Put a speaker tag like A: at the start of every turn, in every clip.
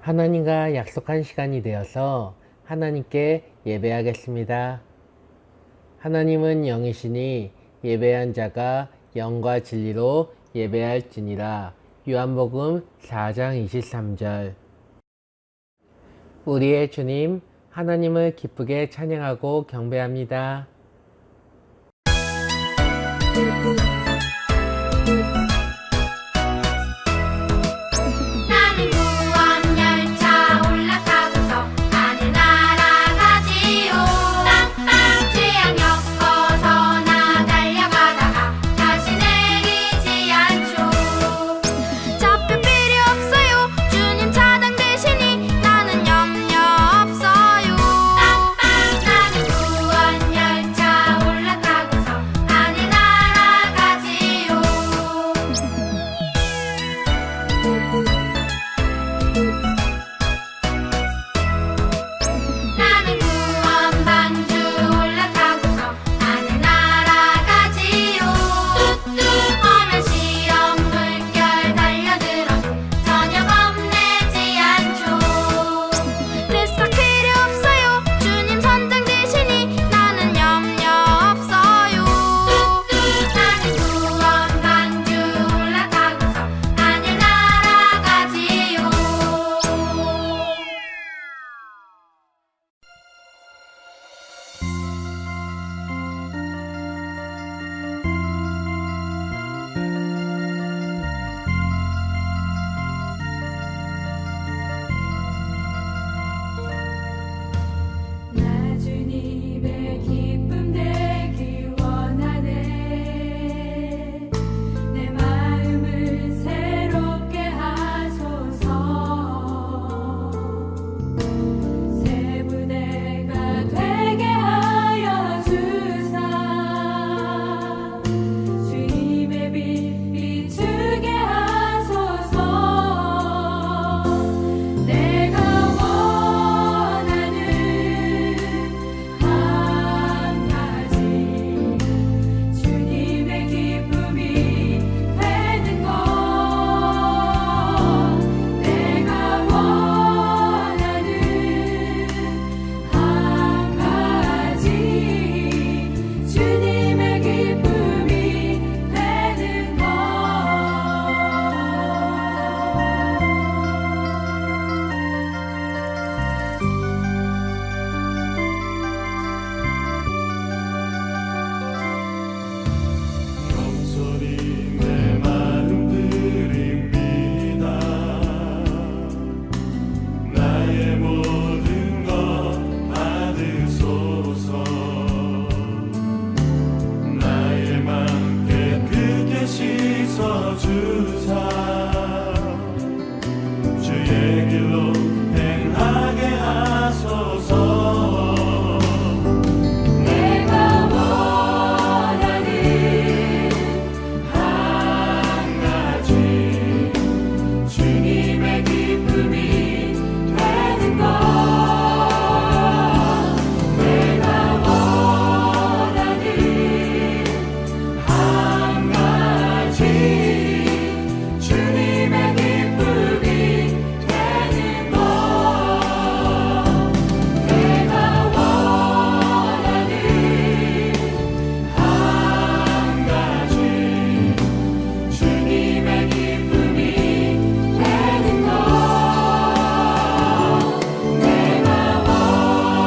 A: 하나님과 약속한 시간이 되어서 하나님께 예배하겠습니다. 하나님은 영이시니 예배한 자가 영과 진리로 예배할지니라. 요한복음 4장 23절. 우리의 주님 하나님을 기쁘게 찬양하고 경배합니다.
B: 나는 구원열차 올라타고서 하늘나라 가지요. 땅땅 죄악 엮어서 나 달려가다가 다시 내리지 않죠. 잡힐 필요 없어요. 주님 차량 되시니 나는 염려 없어요. 땅땅 나는 구원열차 올라타고서 하늘나라 가지요. 나는 구원 반주 올라타고서 하늘나라 가지요. 뚝뚝 하면 시험 물결 달려들어도 전혀 겁내지 않죠. 대싹 필요 없어요. 주님 선장 되시니 나는 염려 없어요. 뚝뚝 나는 구원 반주 올라타고서 하늘나라 가지요.
C: 나 주님의 기쁨 되기 원하네. 내 마음을 새롭게 하소서. 새 부대가 되게 하여 주사. 주님의 빛 비추게 하소서. 내가 원하는 한 가지 주님의 기쁨이 되는 것. 내가 원하는 한 가지 주님의 기쁨이 되는 것.
D: 영원히 내 마음 드립니다. 나의 모든 것 받으소서. 나의 맘 깨끗게 씻어주사. 주의 길로 행하게 하소서.
C: 내가 원하는 한 가지 주님의 기쁨이 되는 것. 내가 원하는 한 가지 주님의 기쁨이 되는 것. 내가 원하는 한 가지 주님의 기쁨이 되는 것. 내가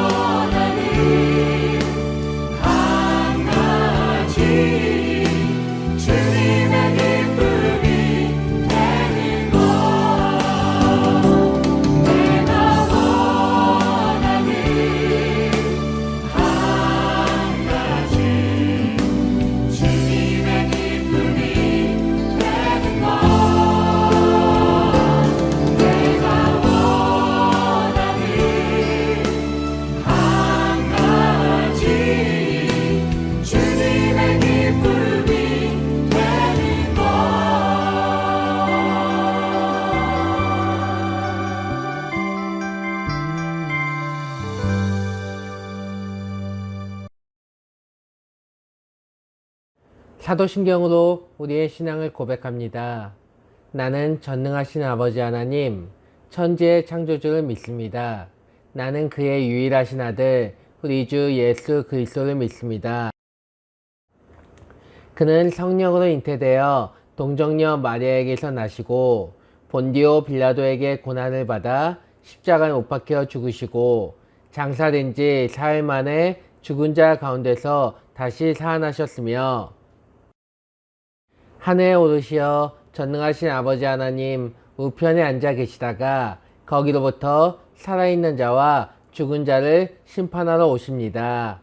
C: 원하는 한 가지 주님의 기쁨이 되는 것. 내가 원하는 한 가지 주님의 기쁨이 되는 것. 내가 원하는 한 가지 주님의 기쁨이 되는 것.
A: 사도신경으로 우리의 신앙을 고백합니다. 나는 전능하신 아버지 하나님, 천지의 창조주를 믿습니다. 나는 그의 유일하신 아들 우리 주 예수 그리스도를 믿습니다. 그는 성령으로 잉태되어 동정녀 마리아에게서 나시고 본디오 빌라도에게 고난을 받아 십자가에 못 박혀 죽으시고 장사된 지 사흘 만에 죽은 자 가운데서 다시 살아나셨으며 하늘에 오르시어 전능하신 아버지 하나님 우편에 앉아 계시다가 거기로부터 살아있는 자와 죽은 자를 심판하러 오십니다.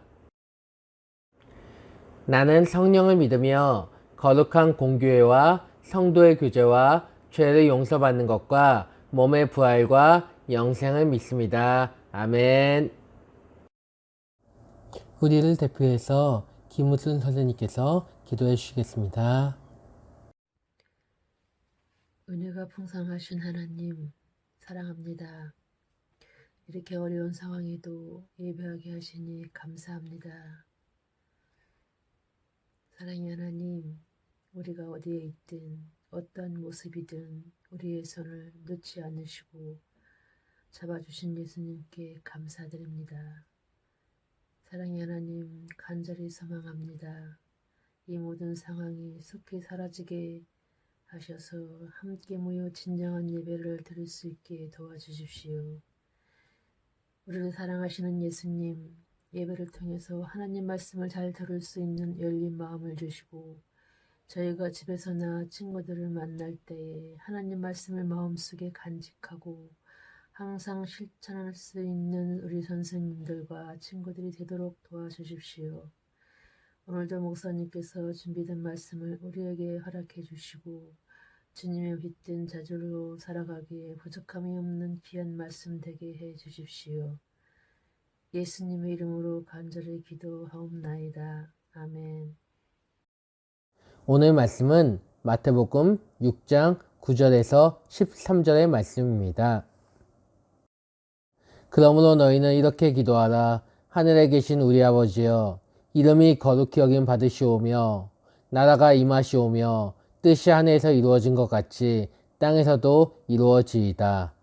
A: 나는 성령을 믿으며 거룩한 공교회와 성도의 교제와 죄를 용서받는 것과 몸의 부활과 영생을 믿습니다. 아멘. 우리를 대표해서 김우순 선생님께서 기도해 주시겠습니다.
E: 은혜가 풍성하신 하나님 사랑합니다. 이렇게 어려운 상황에도 예배하게 하시니 감사합니다. 사랑의 하나님, 우리가 어디에 있든 어떤 모습이든 우리의 손을 놓지 않으시고 잡아주신 예수님께 감사드립니다. 사랑의 하나님, 간절히 소망합니다. 이 모든 상황이 속히 사라지게 하셔서 함께 모여 진정한 예배를 드릴 수 있게 도와주십시오. 우리를 사랑하시는 예수님, 예배를 통해서 하나님 말씀을 잘 들을 수 있는 열린 마음을 주시고 저희가 집에서나 친구들을 만날 때에 하나님 말씀을 마음속에 간직하고 항상 실천할 수 있는 우리 선생님들과 친구들이 되도록 도와주십시오. 오늘도 목사님께서 준비된 말씀을 우리에게 허락해 주시고 주님의 깃든 자질로 살아가기에 부족함이 없는 귀한 말씀 되게 해 주십시오. 예수님의 이름으로 간절히 기도하옵나이다. 아멘.
A: 오늘 말씀은 마태복음 6장 9절에서 13절의 말씀입니다. 그러므로 너희는 이렇게 기도하라. 하늘에 계신 우리 아버지여, 이름이 거룩히 여김 받으시오며 나라가 임하시오며 뜻이 하늘에서 이루어진 것 같이 땅에서도 이루어지이다.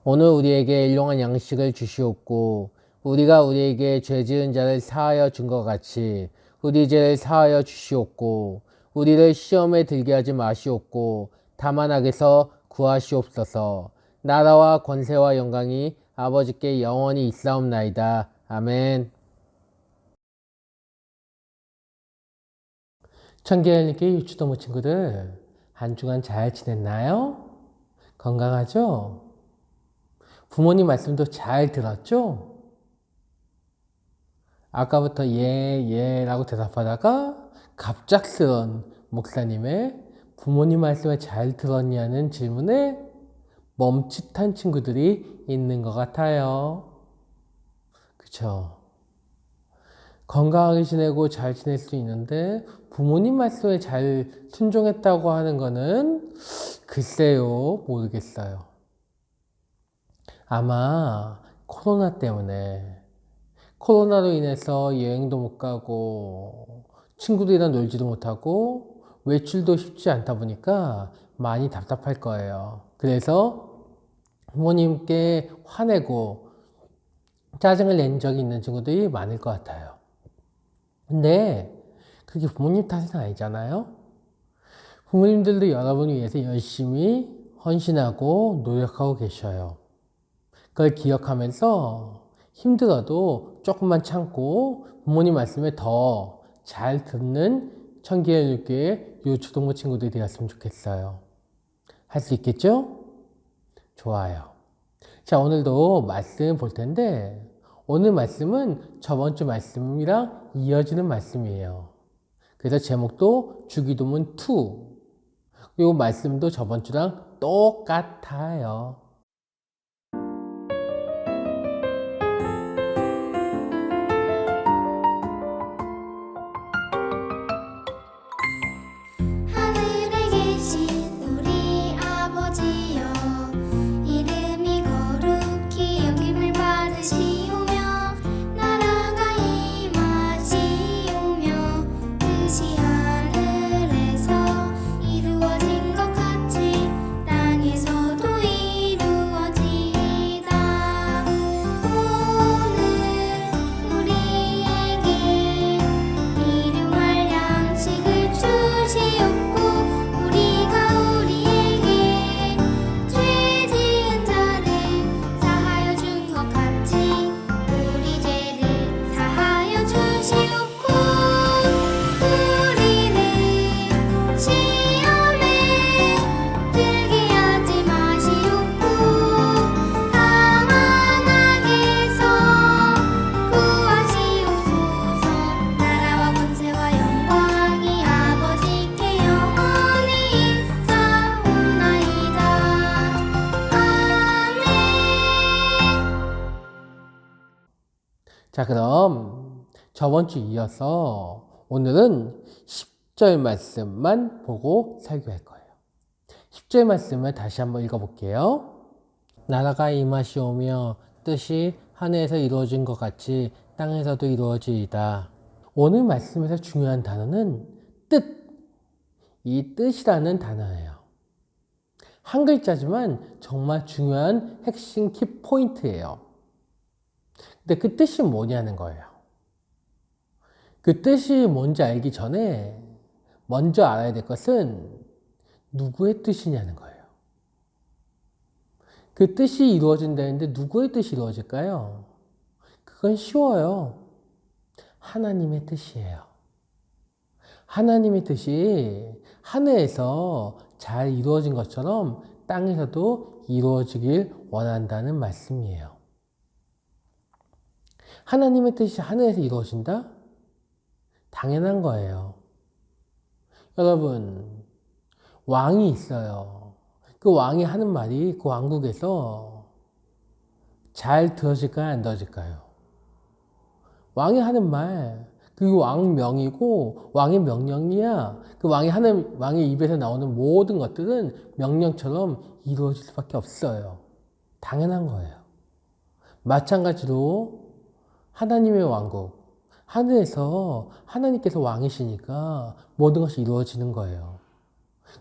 A: 오늘 우리에게 일용할 양식을 주시옵고 우리가 우리에게 죄 지은 자를 사하여 준 것 같이 우리 죄를 사하여 주시옵고 우리를 시험에 들게 하지 마시옵고 다만 악에서 구하시옵소서. 나라와 권세와 영광이 아버지께 영원히 있사옵나이다. 아멘. 청계일기 유치동무 친구들, 한 주간 잘 지냈나요? 건강하죠? 부모님 말씀도 잘 들었죠? 아까부터 예 라고 대답하다가 갑작스런 목사님의 부모님 말씀을 잘 들었냐는 질문에 멈칫한 친구들이 있는 것 같아요. 그쵸? 건강하게 지내고 잘 지낼 수 있는데 부모님 말씀에 잘 순종했다고 하는 거는 글쎄요, 모르겠어요. 아마 코로나 때문에 코로나로 인해서 여행도 못 가고 친구들이랑 놀지도 못하고 외출도 쉽지 않다 보니까 많이 답답할 거예요. 그래서 부모님께 화내고 짜증을 낸 적이 있는 친구들이 많을 것 같아요. 근데 그게 부모님 탓은 아니잖아요. 부모님들도 여러분을 위해서 열심히 헌신하고 노력하고 계셔요. 그걸 기억하면서 힘들어도 조금만 참고 부모님 말씀에 더 잘 듣는 청계일교회 유초동무 친구들이 되었으면 좋겠어요. 할 수 있겠죠? 좋아요. 자, 오늘도 말씀 볼 텐데 오늘 말씀은 저번 주 말씀이랑 이어지는 말씀이에요. 그래서 제목도 주기도문 2. 그리고 말씀도 저번 주랑 똑같아요.
B: 하늘에 계신 우리 아버지여, 이름이 거룩히 여김을 받으시오며 나라가 임하시오며 뜻이 하늘에서 이루어진 것 같이 땅에서도
A: 자, 그럼 저번 주 이어서 오늘은 10절 말씀만 보고 설교할 거예요. 10절 말씀을 다시 한번 읽어볼게요. 나라가 임하시오며 뜻이 하늘에서 이루어진 것 같이 땅에서도 이루어지이다. 오늘 말씀에서 중요한 단어는 뜻, 이 뜻이라는 단어예요. 한 글자지만 정말 중요한 핵심 키포인트예요. 근데 그 뜻이 뭐냐는 거예요. 그 뜻이 뭔지 알기 전에 먼저 알아야 될 것은 누구의 뜻이냐는 거예요. 그 뜻이 이루어진다는데 누구의 뜻이 이루어질까요? 그건 쉬워요. 하나님의 뜻이에요. 하나님의 뜻이 하늘에서 잘 이루어진 것처럼 땅에서도 이루어지길 원한다는 말씀이에요. 하나님의 뜻이 하늘에서 이루어진다? 당연한 거예요. 여러분, 왕이 있어요. 그 왕이 하는 말이 그 왕국에서 잘 들어질까요? 안 들어질까요? 왕이 하는 말, 그게 왕명이고 왕의 명령이야. 그 왕의 입에서 나오는 모든 것들은 명령처럼 이루어질 수밖에 없어요. 당연한 거예요. 마찬가지로 하나님의 왕국, 하늘에서 하나님께서 왕이시니까 모든 것이 이루어지는 거예요.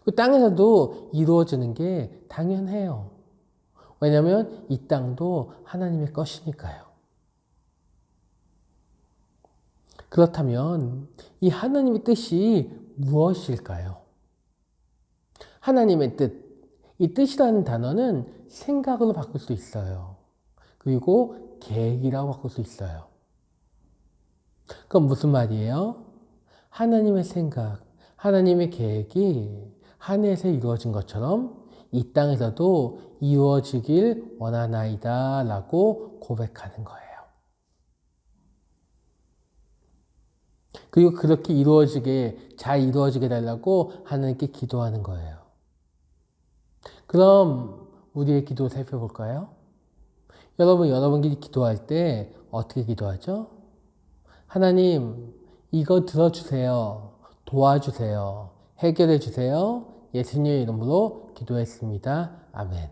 A: 그 땅에서도 이루어지는 게 당연해요. 왜냐하면 이 땅도 하나님의 것이니까요. 그렇다면 이 하나님의 뜻이 무엇일까요? 하나님의 뜻, 이 뜻이라는 단어는 생각으로 바꿀 수 있어요. 그리고 계획이라고 바꿀 수 있어요. 그건 무슨 말이에요? 하나님의 생각, 하나님의 계획이 하늘에서 이루어진 것처럼 이 땅에서도 이루어지길 원하나이다 라고 고백하는 거예요. 그리고 그렇게 잘 이루어지게 달라고 하나님께 기도하는 거예요. 그럼 우리의 기도 살펴볼까요? 여러분이 기도할 때 어떻게 기도하죠? 하나님, 이거 들어주세요. 도와주세요. 해결해 주세요. 예수님의 이름으로 기도했습니다. 아멘.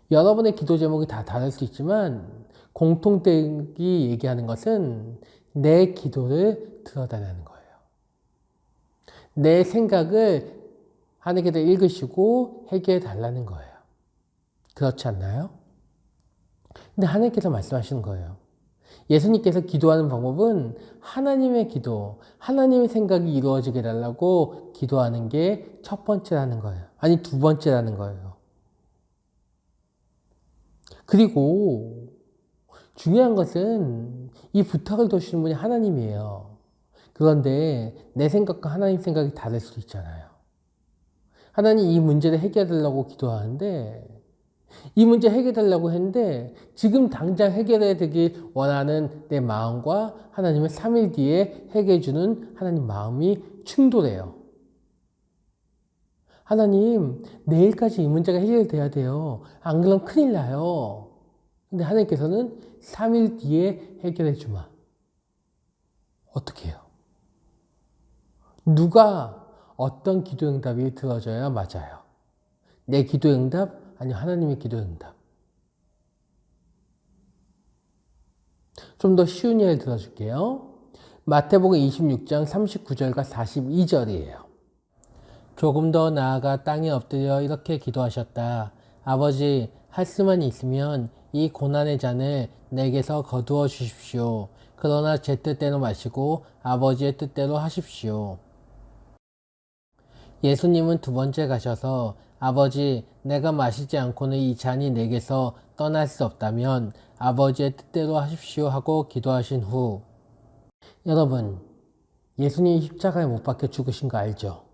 A: 여러분의 기도 제목이 다 다를 수 있지만 공통되게 얘기하는 것은 내 기도를 들어달라는 거예요. 내 생각을 하나님께서 읽으시고 해결해 달라는 거예요. 그렇지 않나요? 근데 하나님께서 말씀하시는 거예요. 예수님께서 기도하는 방법은 하나님의 기도, 하나님의 생각이 이루어지게 해달라고 기도하는 게 첫 번째라는 거예요. 아니, 두 번째라는 거예요. 그리고 중요한 것은 이 부탁을 도시는 분이 하나님이에요. 그런데 내 생각과 하나님 생각이 다를 수도 있잖아요. 하나님 이 문제를 해결하려고 기도하는데 이 문제 해결하려고 했는데 지금 당장 해결해야 되길 원하는 내 마음과 하나님의 3일 뒤에 해결해 주는 하나님 마음이 충돌해요. 하나님, 내일까지 이 문제가 해결돼야 돼요. 안 그러면 큰일 나요. 근데 하나님께서는 3일 뒤에 해결해 주마. 어떻게 해요? 누가 어떤 기도 응답이 들어져야 맞아요? 내 기도 응답? 아니, 하나님의 기도 응답. 좀 더 쉬운 예를 들어줄게요. 마태복음 26장 39절과 42절이에요. 조금 더 나아가 땅에 엎드려 이렇게 기도하셨다. 아버지, 할 수만 있으면 이 고난의 잔을 내게서 거두어 주십시오. 그러나 제 뜻대로 마시고 아버지의 뜻대로 하십시오. 예수님은 두 번째 가셔서 아버지, 내가 마시지 않고는 이 잔이 내게서 떠날 수 없다면 아버지의 뜻대로 하십시오 하고 기도하신 후, 여러분, 예수님이 십자가에 못 박혀 죽으신 거 알죠?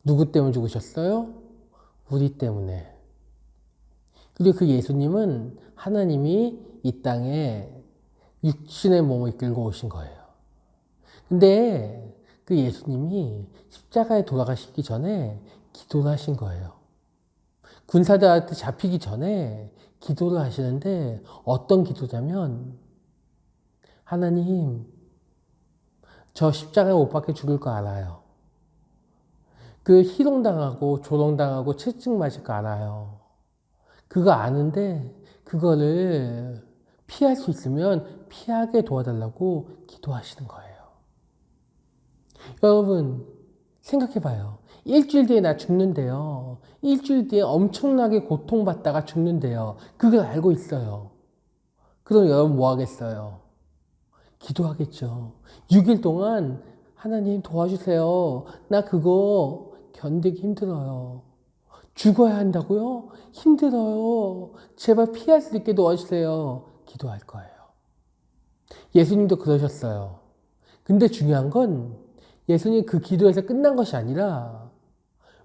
A: 누구 때문에 죽으셨어요? 우리 때문에. 그리고 그 예수님은 하나님이 이 땅에 육신의 몸을 이끌고 오신 거예요. 근데 그 예수님이 십자가에 돌아가시기 전에 기도를 하신 거예요. 군사들한테 잡히기 전에 기도를 하시는데 어떤 기도냐면 하나님, 저 십자가에 못 박혀 죽을 거 알아요. 그 희롱당하고 조롱당하고 채찍 맞을 거 알아요. 그거 아는데 그거를 피할 수 있으면 피하게 도와달라고 기도하시는 거예요. 여러분 생각해봐요. 일주일 뒤에 나 죽는데요. 일주일 뒤에 엄청나게 고통받다가 죽는데요. 그걸 알고 있어요. 그럼 여러분 뭐 하겠어요? 기도하겠죠. 6일 동안 하나님 도와주세요. 나 그거 견디기 힘들어요. 죽어야 한다고요? 힘들어요. 제발 피할 수 있게 도와주세요. 기도할 거예요. 예수님도 그러셨어요. 근데 중요한 건 예수님 그 기도에서 끝난 것이 아니라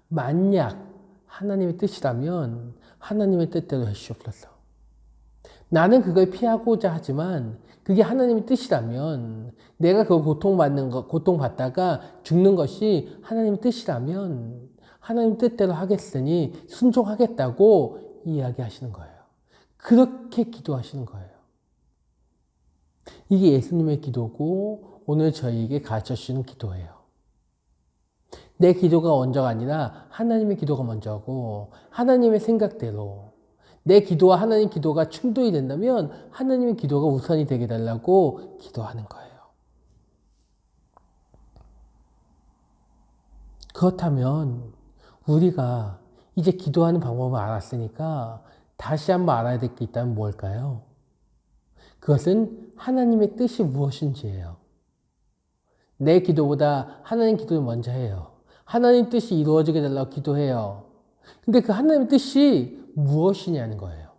A: 만약 하나님의 뜻이라면 하나님의 뜻대로 해주시옵소서. 나는 그걸 피하고자 하지만 그게 하나님의 뜻이라면 내가 그 고통받다가 죽는 것이 하나님의 뜻이라면 하나님 뜻대로 하겠으니 순종하겠다고 이야기하시는 거예요. 그렇게 기도하시는 거예요. 이게 예수님의 기도고 오늘 저희에게 가르쳐 주시는 기도예요. 내 기도가 먼저가 아니라 하나님의 기도가 먼저고 하나님의 생각대로 내 기도와 하나님 기도가 충돌이 된다면 하나님의 기도가 우선이 되게 달라고 기도하는 거예요. 그렇다면 우리가 이제 기도하는 방법을 알았으니까 다시 한번 알아야 될 게 있다면 뭘까요? 그것은 하나님의 뜻이 무엇인지예요. 내 기도보다 하나님 기도를 먼저 해요. 하나님 뜻이 이루어지게 달라고 기도해요. 근데 그 하나님 뜻이 무엇이냐는 거예요.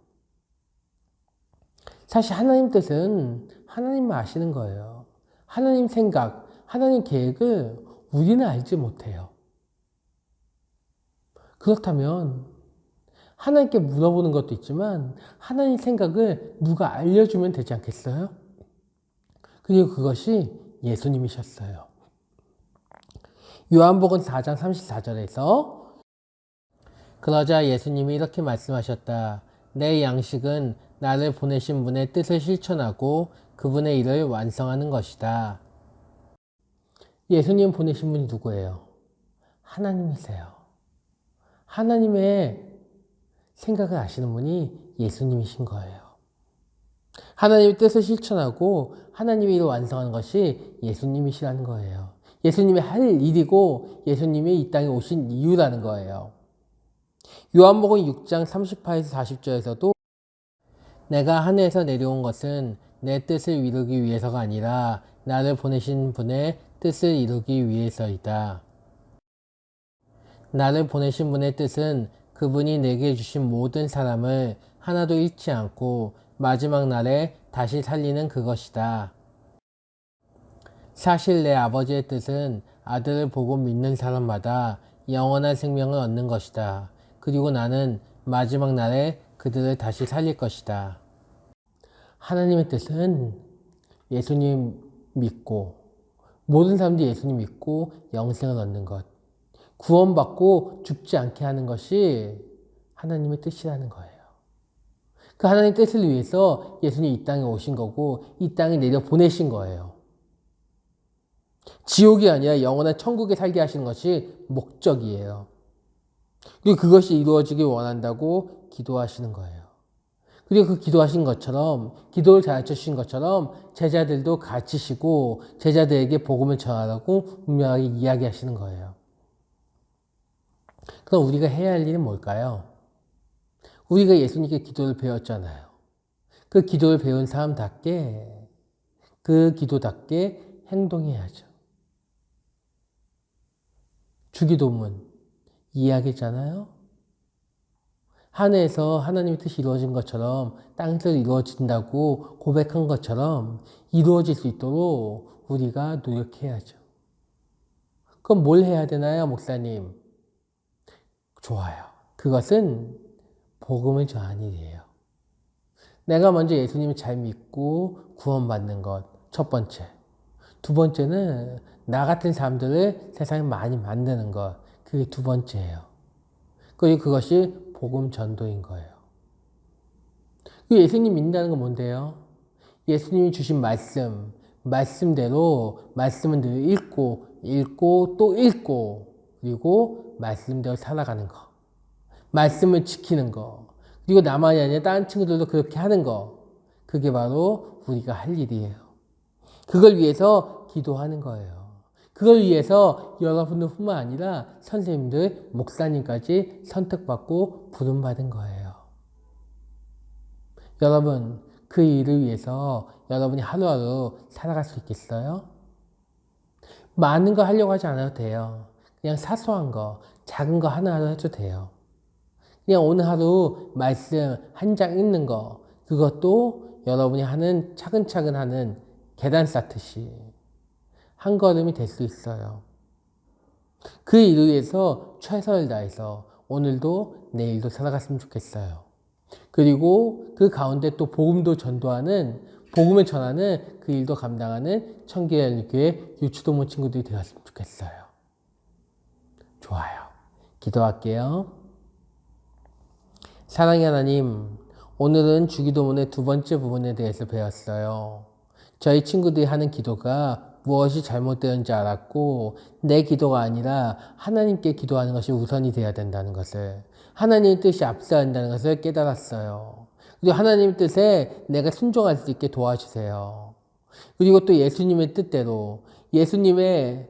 A: 사실 하나님 뜻은 하나님만 아시는 거예요. 하나님 생각, 하나님 계획을 우리는 알지 못해요. 그렇다면 하나님께 물어보는 것도 있지만 하나님 생각을 누가 알려주면 되지 않겠어요? 그리고 그것이 예수님이셨어요. 요한복음 4장 34절에서 그러자 예수님이 이렇게 말씀하셨다. 내 양식은 나를 보내신 분의 뜻을 실천하고 그분의 일을 완성하는 것이다. 예수님 보내신 분이 누구예요? 하나님이세요. 하나님의 생각을 아시는 분이 예수님이신 거예요. 하나님의 뜻을 실천하고 하나님의 일을 완성하는 것이 예수님이시라는 거예요. 예수님이 할 일이고 예수님이 이 땅에 오신 이유라는 거예요. 요한복음 6장 38에서 40절에서도 내가 하늘에서 내려온 것은 내 뜻을 이루기 위해서가 아니라 나를 보내신 분의 뜻을 이루기 위해서이다. 나를 보내신 분의 뜻은 그분이 내게 주신 모든 사람을 하나도 잃지 않고 마지막 날에 다시 살리는 그것이다. 사실 내 아버지의 뜻은 아들을 보고 믿는 사람마다 영원한 생명을 얻는 것이다. 그리고 나는 마지막 날에 그들을 다시 살릴 것이다. 하나님의 뜻은 예수님 믿고 모든 사람들이 예수님 믿고 영생을 얻는 것, 구원받고 죽지 않게 하는 것이 하나님의 뜻이라는 거예요. 그 하나님의 뜻을 위해서 예수님이 이 땅에 오신 거고 이 땅에 내려 보내신 거예요. 지옥이 아니라 영원한 천국에 살게 하시는 것이 목적이에요. 그리고 그것이 이루어지길 원한다고 기도하시는 거예요. 그리고 그 기도하신 것처럼 기도를 가르쳐 주신 것처럼 제자들도 가르치시고 제자들에게 복음을 전하라고 분명하게 이야기하시는 거예요. 그럼 우리가 해야 할 일은 뭘까요? 우리가 예수님께 기도를 배웠잖아요. 그 기도를 배운 사람답게 그 기도답게 행동해야죠. 주기도문 이야기잖아요. 하늘에서 하나님의 뜻이 이루어진 것처럼 땅에서 이루어진다고 고백한 것처럼 이루어질 수 있도록 우리가 노력해야죠. 그럼 뭘 해야 되나요, 목사님? 좋아요. 그것은 복음을 전하는 일이에요. 내가 먼저 예수님을 잘 믿고 구원받는 것, 첫 번째. 두 번째는 나 같은 사람들을 세상에 많이 만드는 것, 그게 두 번째예요. 그리고 그것이 복음 전도인 거예요. 그 예수님 믿는다는 건 뭔데요? 예수님이 주신 말씀대로 말씀은 늘 읽고 또 읽고 그리고 말씀대로 살아가는 거. 말씀을 지키는 거. 그리고 나만이 아니라 다른 친구들도 그렇게 하는 거. 그게 바로 우리가 할 일이에요. 그걸 위해서 기도하는 거예요. 그걸 위해서 여러분들 뿐만 아니라 선생님들, 목사님까지 선택받고 부름받은 거예요. 여러분, 그 일을 위해서 여러분이 하루하루 살아갈 수 있겠어요? 많은 거 하려고 하지 않아도 돼요. 그냥 사소한 거, 작은 거 하나하나 해도 돼요. 그냥 오늘 하루 말씀 한 장 읽는 거, 그것도 여러분이 하는 차근차근 하는 계단 쌓듯이 한 걸음이 될 수 있어요. 그 일을 위해서 최선을 다해서 오늘도 내일도 살아갔으면 좋겠어요. 그리고 그 가운데 또 복음도 전도하는, 복음을 전하는 그 일도 감당하는 청계연교회 유치동문 친구들이 되었으면 좋겠어요. 좋아요. 기도할게요. 사랑의 하나님, 오늘은 주기도문의 두 번째 부분에 대해서 배웠어요. 저희 친구들이 하는 기도가 무엇이 잘못되었는지 알았고 내 기도가 아니라 하나님께 기도하는 것이 우선이 되어야 된다는 것을, 하나님의 뜻이 앞서야 한다는 것을 깨달았어요. 그리고 하나님의 뜻에 내가 순종할 수 있게 도와주세요. 그리고 또 예수님의 뜻대로, 예수님의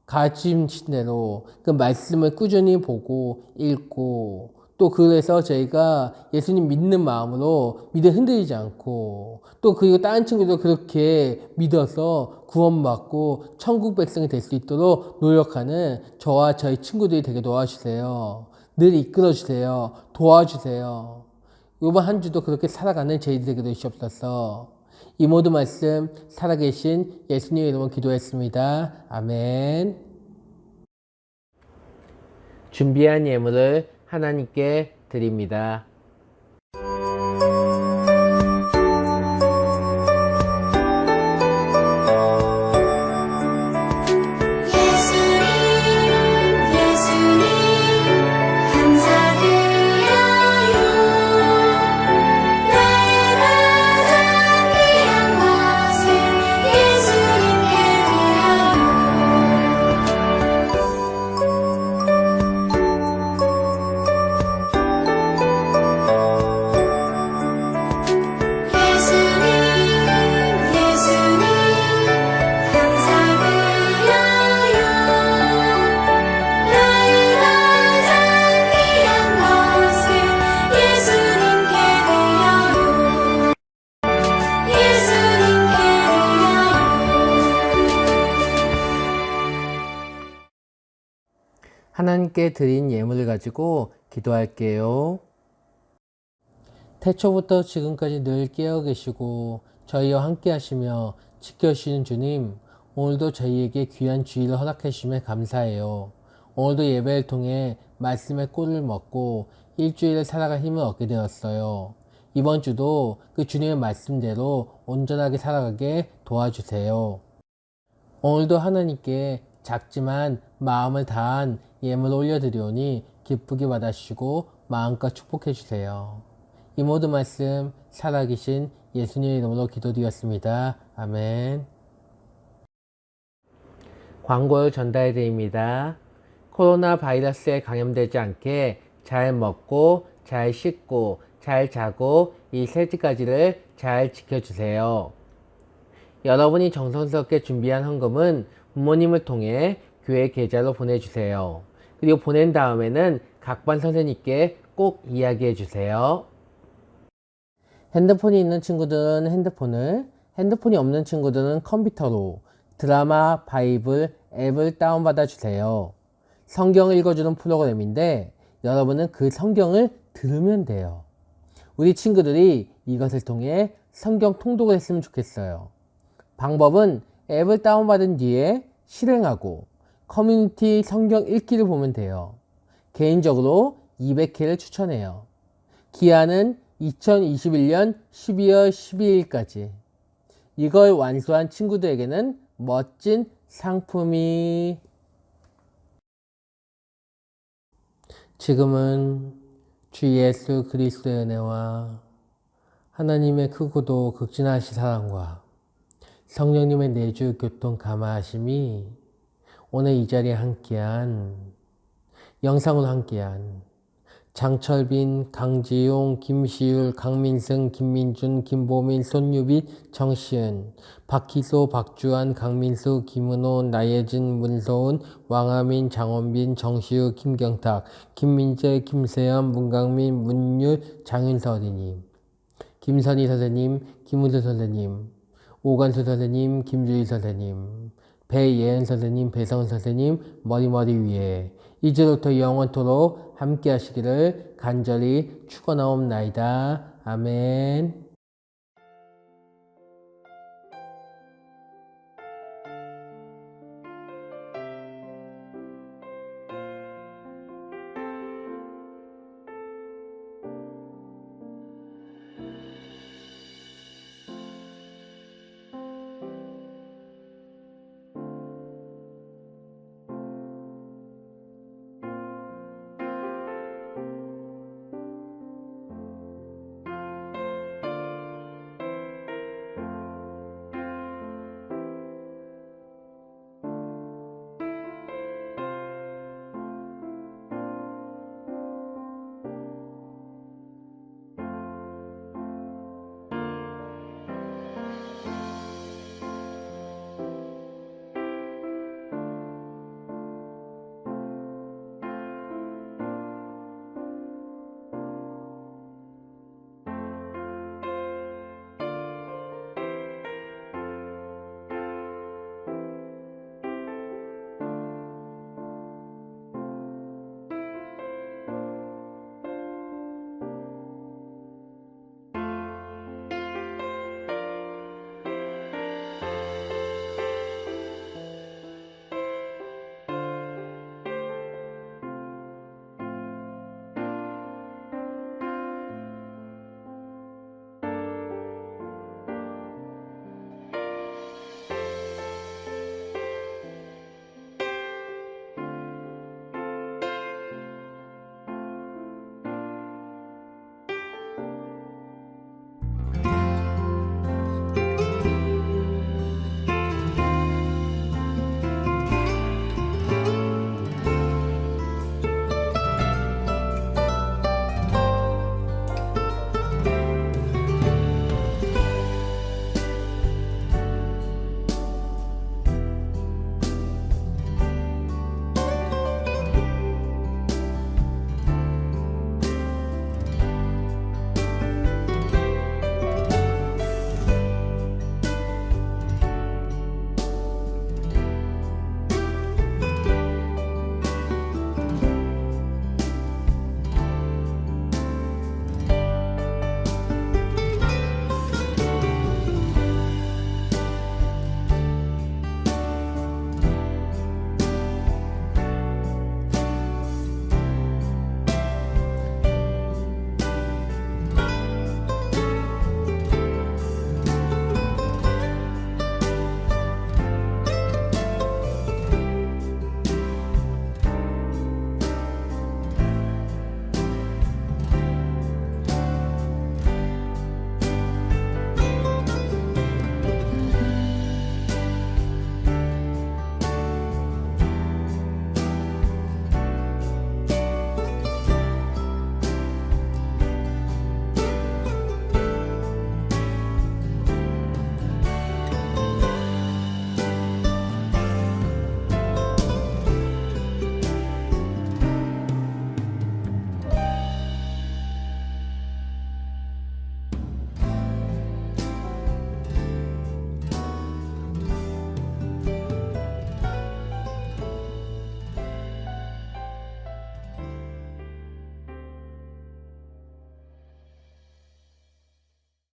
A: 가르치신 대로 그 말씀을 꾸준히 보고 읽고 또 그래서 저희가 예수님 믿는 마음으로 믿음 흔들리지 않고 또 그리고 다른 친구도 그렇게 믿어서 구원받고 천국 백성이 될 수 있도록 노력하는 저와 저희 친구들이 되게 도와주세요. 늘 이끌어주세요. 도와주세요. 이번 한 주도 그렇게 살아가는 저희들이 되게 되시옵소서. 이 모든 말씀 살아계신 예수님의 이름으로 기도했습니다. 아멘. 준비한 예물을 하나님께 드립니다.
B: 예수님 감사드려요. 나의 가장 귀한 것을 예수님께 예수님 감사드려요. 나의 가장 귀한 것을 예수님께 드려요. 예수님께 드려요.
A: 하나님께 드린 예물을 가지고 기도할게요. 태초부터 지금까지 늘 깨어 계시고 저희와 함께 하시며 지켜주시는 주님, 오늘도 저희에게 귀한 주의를 허락해 주심에 감사해요. 오늘도 예배를 통해 말씀의 꿀을 먹고 일주일을 살아갈 힘을 얻게 되었어요. 이번 주도 그 주님의 말씀대로 온전하게 살아가게 도와주세요. 오늘도 하나님께 작지만 마음을 다한 예물을 올려드리오니 기쁘게 받아주시고 마음껏 축복해 주세요. 이 모든 말씀 살아계신 예수님의 이름으로 기도드렸습니다. 아멘. 광고를 전달해 드립니다. 코로나 바이러스에 감염되지 않게 잘 먹고 잘 씻고 잘 자고 이 세 가지를 잘 지켜주세요. 여러분이 정성스럽게 준비한 헌금은 부모님을 통해 교회 계좌로 보내주세요. 그리고 보낸 다음에는 각 반 선생님께 꼭 이야기해 주세요. 핸드폰이 있는 친구들은 핸드폰을, 핸드폰이 없는 친구들은 컴퓨터로 드라마 바이블 앱을 다운받아 주세요. 성경을 읽어주는 프로그램인데 여러분은 그 성경을 들으면 돼요. 우리 친구들이 이것을 통해 성경 통독을 했으면 좋겠어요. 방법은 앱을 다운받은 뒤에 실행하고 커뮤니티 성경 읽기를 보면 돼요. 개인적으로 200회를 추천해요. 기한은 2021년 12월 12일까지. 이걸 완수한 친구들에게는 멋진 상품이. 지금은 주 예수 그리스도의 은혜와 하나님의 크고도 극진하신 사랑과 성령님의 내주 교통 감화하심이 오늘 이 자리에 함께한 영상으로 함께한 장철빈, 강지용, 김시율, 강민승, 김민준, 김보민, 손유빛, 정시은, 박희소, 박주환, 강민수, 김은호, 나예진, 문소은, 왕하민, 장원빈, 정시우, 김경탁, 김민재, 김세연, 문강민, 문율, 장윤서 어린이, 김선희 선생님, 김우수 선생님, 오관수 선생님, 김주희 선생님, 배예은 선생님, 배성은 선생님, 머리머리 위에 이제부터 영원토록 함께 하시기를 간절히 축원하옵나이다. 아멘.